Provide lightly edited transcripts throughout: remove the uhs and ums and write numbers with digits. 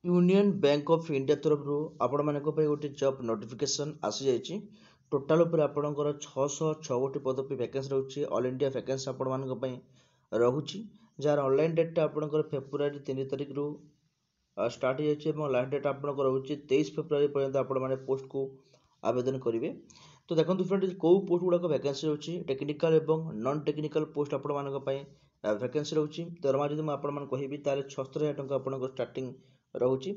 Union bank of India तरफ आपण मानक गोटे जॉब नोटिफिकेशन आसी जाइए। टोटाल उपर आपणकर 606 पदवी वैकेंसी रही ऑल इंडिया वैकेंसी आपण मानक रहुची जार ऑनलाइन डेटा आपणकर फेब्रुआरी 3 तारिख रु स्टार्ट हो लास्ट डेट आपणकर रहुची 23 फेब्रुआरी पर्यंत आपण माने पोस्ट को आवेदन करेंगे। तो देखो फ्रेंड कौ पोस्ट गुड़ाक वैकेंसी रही टेक्निकल एवं नॉन टेक्निकल पोस्ट आपण मानक वैकेंसी रही दरमा जब मुझे कहबी ताल 76,000 टंका आपंकर स्टार्टिंग रहुची।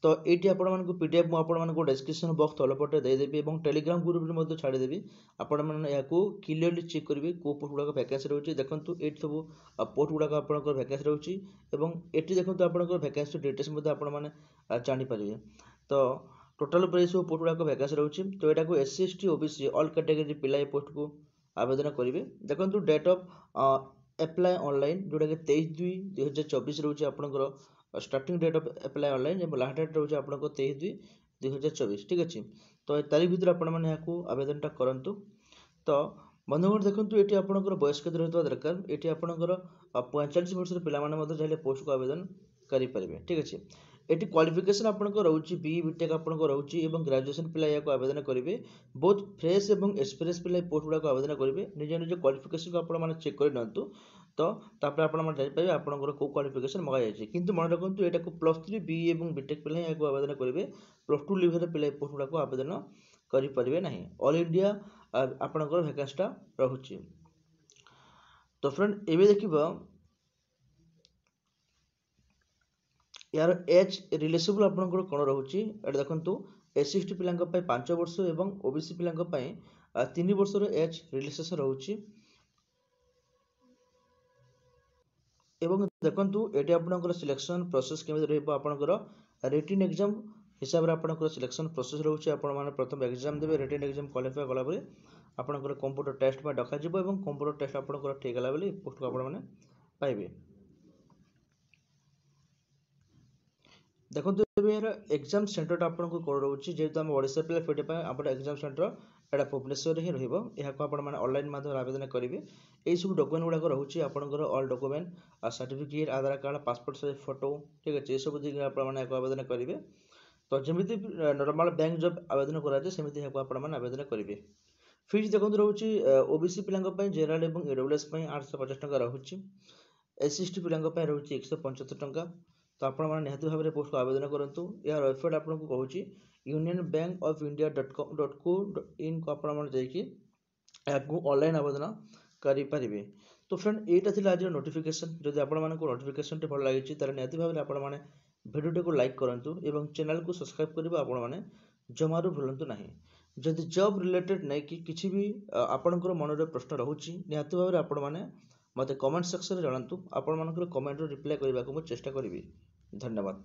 तो ये आपण मानक पीडीएफ मुझे डिस्क्रिप्शन बॉक्स तलपटे देदेवी और टेलीग्राम ग्रुप में छाड़देवी आपण मैंने क्लियरली चेक करेंगे कौ पोस्ट गुड़ाक वैकेंसी रही। देखो ये सब पोस्ट गुड़ाक आपंकर वैकेंसी रही ये देखो आपंकर वैकेंसी डिटेल्स आपने जानीपर। तो टोटाल पर सब पोस्ट गुड़ाक वैकेंसी रही। तो यहाँ SC ST OBC all category पिला ये पोस्ट को आवेदन करेंगे। देखो डेट ऑफ एप्लाय ऑनलाइन जोटा कि 23/2/2024 रोचे आपंकर starting date of apply online और लास्ट डेट रोचे आपंकर 23/2/2024 ठीक अच्छे। तो तारीख भितर आपने आवेदनटा करूँ। तो बंधुगण देखो ये आपंकर बयस केते रही दरकार ये आपंकर 45 वर्ष पाने चाहिए पोस्ट को आवेदन करेंगे ठीक अच्छे। ये क्वालिफिकेशन आपंकर रोचे बी बीटेक आपंकर रोचे और ग्रेजुएशन पिला या आवेदन करेंगे। बहुत फ्रेश और एक्सपीरियंस पिला पोस्ट गुड़ाक आवेदन करेंगे। निज निज क्वालिफिकेशन को आपने चेक कर नियंतु। तो जापारे आपंकर कौ क्वालिफिकेशन मगाई किंतु मन रखु यहाँ +3 बी और बीटेक पिला या आवेदन करेंगे। +2 लेवल पिला पोस्ट गुड़ाक आवेदन करेंगे ना ऑल इंडिया आपंकर वैकेंसीटा रही। तो फ्रेंड एवं देखा यार एज रिलेसेबल आपंकर कौन रोचे देखो एससी एसटी पिला 5 वर्ष और ओबीसी पिला 3 वर्ष एज रिलेसेसन रोचे। एवं देखो ये आपंकर सिलेक्शन प्रोसेस केमी रहा रिटन एग्जाम हिसाब से आपंकर सिलेक्शन प्रोसेस रोचे। आपने प्रथम एग्जाम देवे रिटन एग्जाम क्वालिफाई कलापर आपंकर कंप्यूटर टेस्ट में डक कंप्यूटर टेस्ट आपंकर ठीक है बोली पोस्ट को आपने पाइबे। देखो यार एग्जाम सेंटर आपको कौन रोचे जेहतु आम ओडिशा पिला फिटे आप एग्जाम सेंटर यहाँ भुवनेश्वर ही रहा ऑनलाइन माध्यम आवेदन करेंगे। यही सब डॉक्यूमेंट गुड़ाक रोचे आपंकर ऑल डॉक्यूमेंट सर्टिफिकेट आधार कार्ड पासपोर्ट साइज फोटो ठीक अच्छे ये सब देखिए आपने आवेदन करेंगे। तो जमी नॉर्मल बैंक जॉब आवेदन कराए सेमती आपने आवेदन करेंगे। फीस देखो रोचे ओबीसी पिला जेनराल और ईडब्ल्यूएस 850 टंका रोचे एससी एसटी पिला रोचे 175 टंका। तो आपने निहत भाव में पोस्ट को आवेदन करूँ। यह वेबसाइट आपको कहूँ union bank of India .com.co.in को आपको ऑनलाइन आवेदन करेंगे। तो फ्रेंड यहाँ आज नोटिफिकेशन जब आप नोटिफिकेशन भल लगी तेल निहत भाव में आपने भिडियो को लाइक करूँ और चैनल को सब्सक्राइब करने आपने जमारू भूलु ना। जदि जॉब रिलेटेड नहीं कि किसी भी आपंकर मन में प्रश्न रोचे निहत भाव में आपने मत कमेंट सेक्शन में जनातु। आपण मानकर कमेंट रिप्लाई करने को मुझे चेष्टा करी। धन्यवाद।